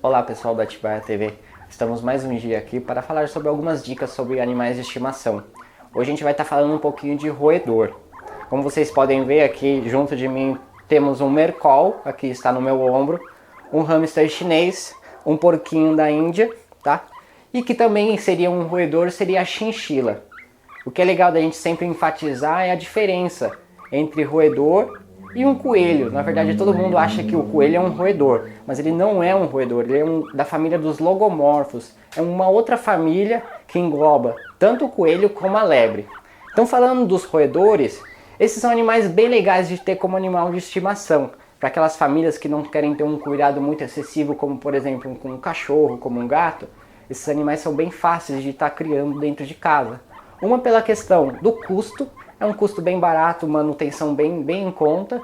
Olá pessoal da Atibaia TV, estamos mais um dia aqui para falar sobre algumas dicas sobre animais de estimação. Hoje a gente vai estar falando um pouquinho de roedor. Como vocês podem ver aqui junto de mim temos um mercol, aqui está no meu ombro, um hamster chinês, um porquinho da Índia, tá? E que também seria um roedor, seria a chinchila. O que é legal da gente sempre enfatizar é a diferença entre roedor e um coelho. Na verdade, todo mundo acha que o coelho é um roedor, mas ele não é um roedor, ele é da família dos logomorfos. É uma outra família que engloba tanto o coelho como a lebre. Então, falando dos roedores, esses são animais bem legais de ter como animal de estimação. Para aquelas famílias que não querem ter um cuidado muito excessivo, como por exemplo com um cachorro, como um gato, esses animais são bem fáceis de estar criando dentro de casa. Uma pela questão do custo, é um custo bem barato, manutenção bem em conta,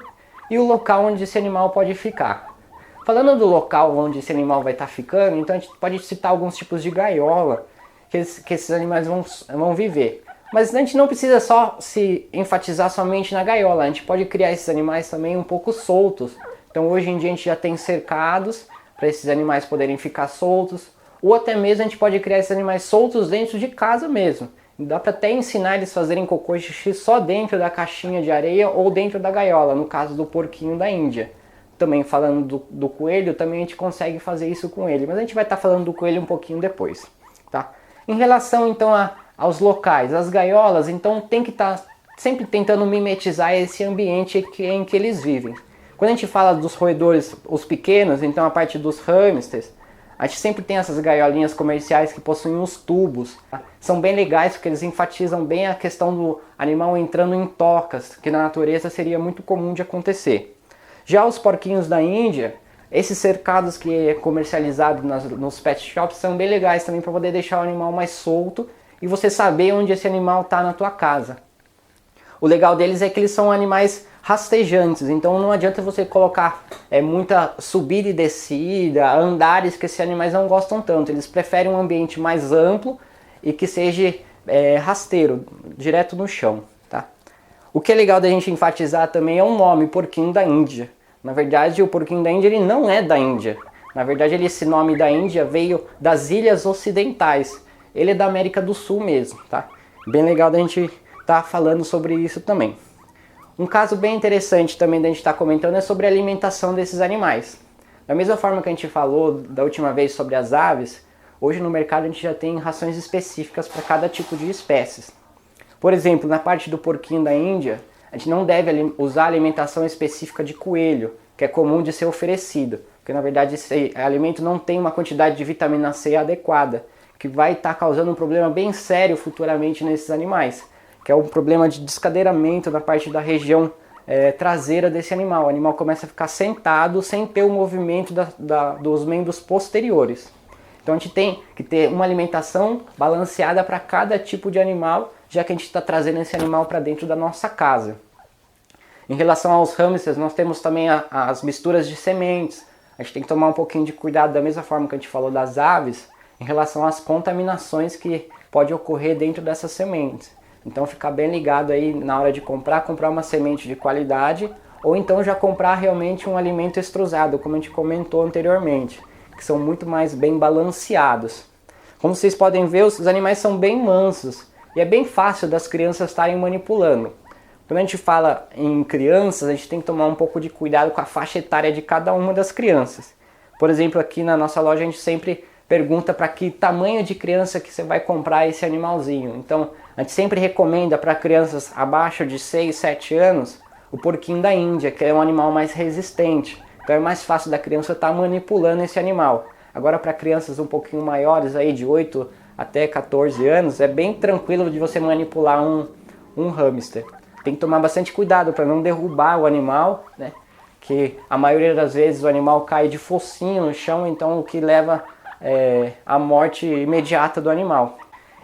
e o local onde esse animal pode ficar. Falando do local onde esse animal vai estar ficando, então a gente pode citar alguns tipos de gaiola que esses animais vão viver. Mas a gente não precisa só se enfatizar somente na gaiola, a gente pode criar esses animais também um pouco soltos. Então hoje em dia a gente já tem cercados para esses animais poderem ficar soltos, ou até mesmo a gente pode criar esses animais soltos dentro de casa mesmo. Dá para até ensinar eles a fazerem cocô e xixi só dentro da caixinha de areia ou dentro da gaiola, no caso do porquinho da Índia. Também falando do coelho, também a gente consegue fazer isso com ele, mas a gente vai estar falando do coelho um pouquinho depois, tá? Em relação então aos locais, as gaiolas, então tem que estar sempre tentando mimetizar esse ambiente em que eles vivem. Quando a gente fala dos roedores, os pequenos, então a parte dos hamsters, a gente sempre tem essas gaiolinhas comerciais que possuem os tubos. Tá? São bem legais porque eles enfatizam bem a questão do animal entrando em tocas, que na natureza seria muito comum de acontecer. Já os porquinhos da Índia, esses cercados que é comercializado nos pet shops são bem legais também para poder deixar o animal mais solto e você saber onde esse animal está na tua casa. O legal deles é que eles são animais rastejantes, então não adianta você colocar muita subida e descida, andares que esses animais não gostam tanto. Eles preferem um ambiente mais amplo e que seja rasteiro, direto no chão. Tá? O que é legal da gente enfatizar também é o nome, porquinho da Índia. Na verdade, o porquinho da Índia ele não é da Índia. Na verdade, esse nome da Índia veio das ilhas ocidentais. Ele é da América do Sul mesmo. Tá? Bem legal da gente estar falando sobre isso também. Um caso bem interessante também da gente estar comentando é sobre a alimentação desses animais. Da mesma forma que a gente falou da última vez sobre as aves, hoje no mercado a gente já tem rações específicas para cada tipo de espécies. Por exemplo, na parte do porquinho da Índia, a gente não deve usar alimentação específica de coelho, que é comum de ser oferecido, porque na verdade esse alimento não tem uma quantidade de vitamina C adequada, que vai estar causando um problema bem sério futuramente nesses animais, que é um problema de descadeiramento na parte da região traseira desse animal. O animal começa a ficar sentado sem ter o movimento dos membros posteriores. Então a gente tem que ter uma alimentação balanceada para cada tipo de animal, já que a gente está trazendo esse animal para dentro da nossa casa. Em relação aos hamsters, nós temos também as misturas de sementes. A gente tem que tomar um pouquinho de cuidado, da mesma forma que a gente falou das aves, em relação às contaminações que pode ocorrer dentro dessas sementes. Então ficar bem ligado aí na hora de comprar uma semente de qualidade, ou então já comprar realmente um alimento extrusado, como a gente comentou anteriormente, que são muito mais bem balanceados. Como vocês podem ver, os animais são bem mansos e é bem fácil das crianças estarem manipulando. Quando a gente fala em crianças, a gente tem que tomar um pouco de cuidado com a faixa etária de cada uma das crianças. Por exemplo, aqui na nossa loja a gente sempre pergunta para que tamanho de criança que você vai comprar esse animalzinho. Então, a gente sempre recomenda para crianças abaixo de 6, 7 anos o porquinho da Índia, que é um animal mais resistente. Então é mais fácil da criança estar manipulando esse animal. Agora para crianças um pouquinho maiores, aí de 8 até 14 anos, é bem tranquilo de você manipular um hamster. Tem que tomar bastante cuidado para não derrubar o animal, né? Que a maioria das vezes o animal cai de focinho no chão, então o que leva a morte imediata do animal.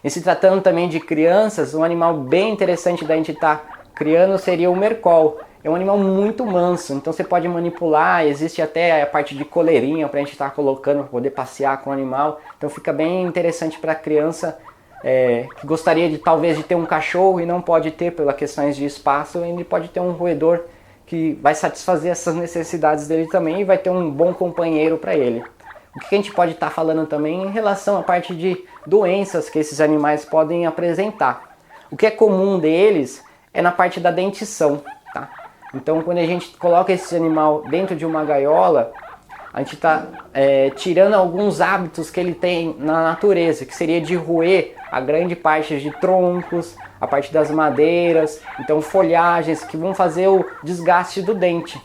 E se tratando também de crianças, um animal bem interessante da gente estar criando seria o mercol. É um animal muito manso, então você pode manipular, existe até a parte de coleirinha para a gente estar colocando para poder passear com o animal. Então fica bem interessante para a criança que gostaria de talvez de ter um cachorro e não pode ter pelas questões de espaço, ele pode ter um roedor que vai satisfazer essas necessidades dele também e vai ter um bom companheiro para ele. O que a gente pode estar falando também em relação à parte de doenças que esses animais podem apresentar. O que é comum deles é na parte da dentição, tá? Então, quando a gente coloca esse animal dentro de uma gaiola, a gente está tirando alguns hábitos que ele tem na natureza, que seria de roer a grande parte de troncos, a parte das madeiras, então folhagens que vão fazer o desgaste do dente.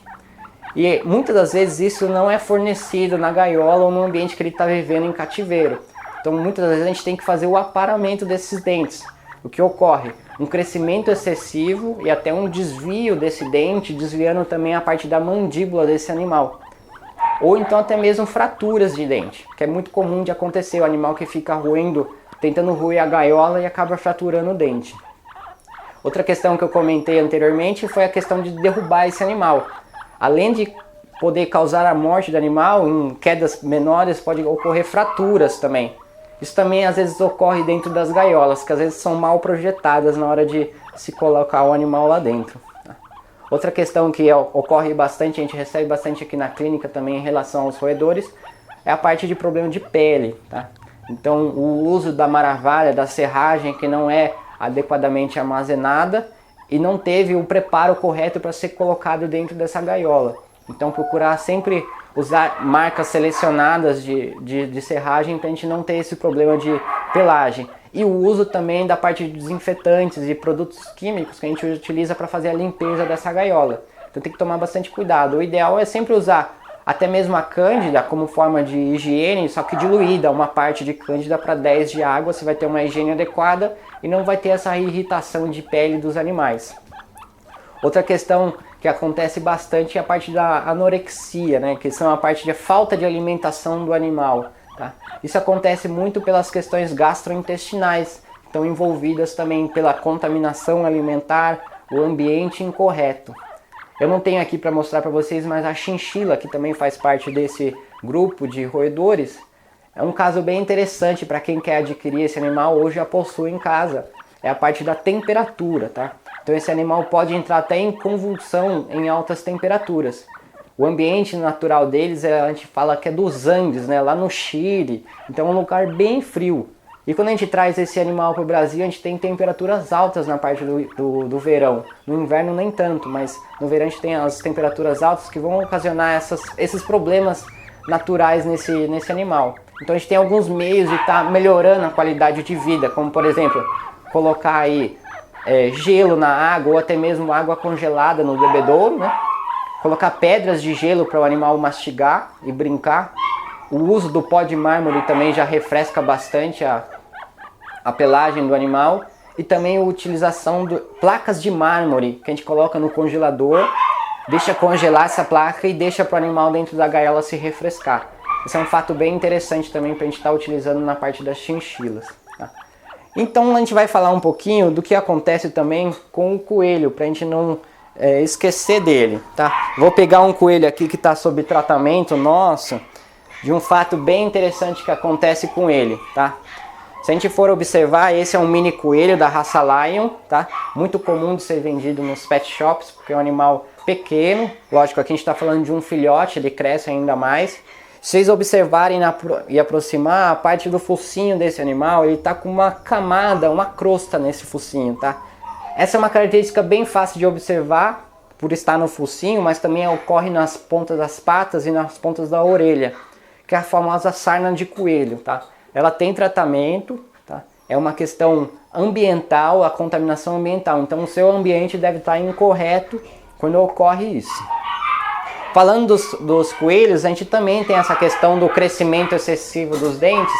E muitas das vezes isso não é fornecido na gaiola ou no ambiente que ele está vivendo em cativeiro. Então muitas das vezes a gente tem que fazer o aparamento desses dentes. O que ocorre? Um crescimento excessivo e até um desvio desse dente, desviando também a parte da mandíbula desse animal. Ou então até mesmo fraturas de dente, que é muito comum de acontecer, o animal que fica roendo, tentando roer a gaiola e acaba fraturando o dente. Outra questão que eu comentei anteriormente foi a questão de derrubar esse animal. Além de poder causar a morte do animal, em quedas menores pode ocorrer fraturas também. Isso também às vezes ocorre dentro das gaiolas, que às vezes são mal projetadas na hora de se colocar o animal lá dentro. Outra questão que ocorre bastante, a gente recebe bastante aqui na clínica também em relação aos roedores, é a parte de problema de pele, tá? Então o uso da maravalha, da serragem que não é adequadamente armazenada e não teve o preparo correto para ser colocado dentro dessa gaiola. Então procurar sempre usar marcas selecionadas de serragem para a gente não ter esse problema de pelagem. E o uso também da parte de desinfetantes e produtos químicos que a gente utiliza para fazer a limpeza dessa gaiola. Então tem que tomar bastante cuidado. O ideal é sempre usar até mesmo a cândida como forma de higiene, só que diluída, uma parte de cândida para 10 de água, você vai ter uma higiene adequada e não vai ter essa irritação de pele dos animais. Outra questão que acontece bastante é a parte da anorexia, né? Que são a parte de falta de alimentação do animal. Tá? Isso acontece muito pelas questões gastrointestinais, que estão envolvidas também pela contaminação alimentar, o ambiente incorreto. Eu não tenho aqui para mostrar para vocês, mas a chinchila, que também faz parte desse grupo de roedores, é um caso bem interessante para quem quer adquirir esse animal ou já possui em casa. É a parte da temperatura, tá? Então esse animal pode entrar até em convulsão em altas temperaturas. O ambiente natural deles, a gente fala que é dos Andes, né? Lá no Chile. Então é um lugar bem frio. E quando a gente traz esse animal para o Brasil, a gente tem temperaturas altas na parte do verão. No inverno nem tanto, mas no verão a gente tem as temperaturas altas que vão ocasionar esses problemas naturais nesse animal. Então a gente tem alguns meios de estar melhorando a qualidade de vida, como por exemplo, colocar aí gelo na água ou até mesmo água congelada no bebedouro, né? Colocar pedras de gelo para o animal mastigar e brincar. O uso do pó de mármore também já refresca bastante a pelagem do animal. E também a utilização de placas de mármore que a gente coloca no congelador, deixa congelar essa placa e deixa para o animal dentro da gaiola se refrescar. Esse é um fato bem interessante também para a gente estar utilizando na parte das chinchilas. Tá? Então a gente vai falar um pouquinho do que acontece também com o coelho, para a gente não esquecer dele. Tá? Vou pegar um coelho aqui que está sob tratamento nosso, de um fato bem interessante que acontece com ele. Tá? Se a gente for observar, esse é um mini coelho da raça Lion, tá? Muito comum de ser vendido nos pet shops, porque é um animal pequeno. Lógico, aqui a gente está falando de um filhote, ele cresce ainda mais. Se vocês observarem e aproximar, a parte do focinho desse animal, ele está com uma camada, uma crosta nesse focinho, tá? Essa é uma característica bem fácil de observar, por estar no focinho, mas também ocorre nas pontas das patas e nas pontas da orelha, que é a famosa sarna de coelho, tá? Ela tem tratamento, tá? É uma questão ambiental, a contaminação ambiental. Então o seu ambiente deve estar incorreto quando ocorre isso. Falando dos coelhos, a gente também tem essa questão do crescimento excessivo dos dentes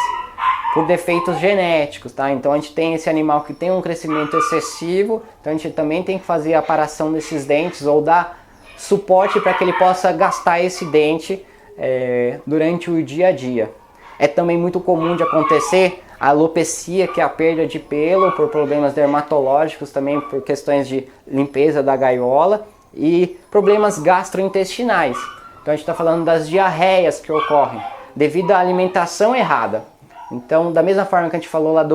por defeitos genéticos, tá? Então a gente tem esse animal que tem um crescimento excessivo, então a gente também tem que fazer a aparação desses dentes ou dar suporte para que ele possa gastar esse dente durante o dia a dia. É também muito comum de acontecer a alopecia, que é a perda de pelo por problemas dermatológicos, também por questões de limpeza da gaiola e problemas gastrointestinais. Então a gente está falando das diarreias que ocorrem devido à alimentação errada. Então, da mesma forma que a gente falou lá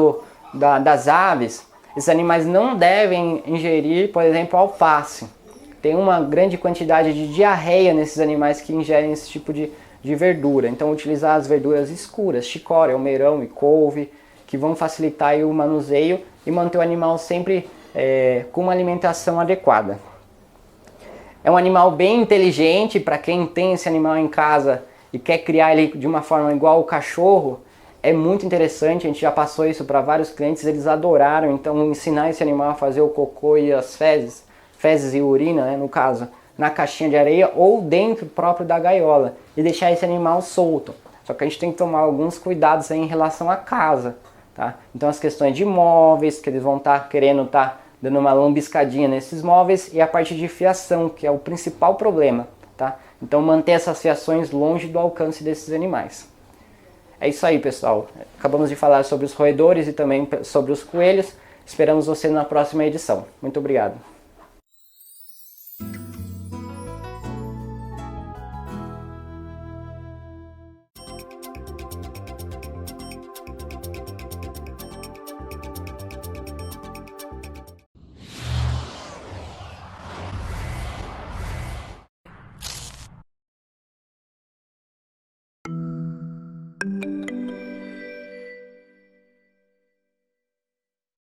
das aves, esses animais não devem ingerir, por exemplo, alface. Tem uma grande quantidade de diarreia nesses animais que ingerem esse tipo de de verdura. Então utilizar as verduras escuras, chicória, almeirão e couve, que vão facilitar aí o manuseio e manter o animal sempre com uma alimentação adequada. É um animal bem inteligente, para quem tem esse animal em casa e quer criar ele de uma forma igual ao cachorro, é muito interessante. A gente já passou isso para vários clientes, eles adoraram. Então ensinar esse animal a fazer o cocô e as fezes e urina, né, no caso, na caixinha de areia ou dentro próprio da gaiola e deixar esse animal solto. Só que a gente tem que tomar alguns cuidados aí em relação à casa, tá? Então as questões de móveis, que eles vão estar querendo dando uma lambiscadinha nesses móveis, e a parte de fiação, que é o principal problema, tá? Então manter essas fiações longe do alcance desses animais. É isso aí, pessoal. Acabamos de falar sobre os roedores e também sobre os coelhos. Esperamos você na próxima edição. Muito obrigado.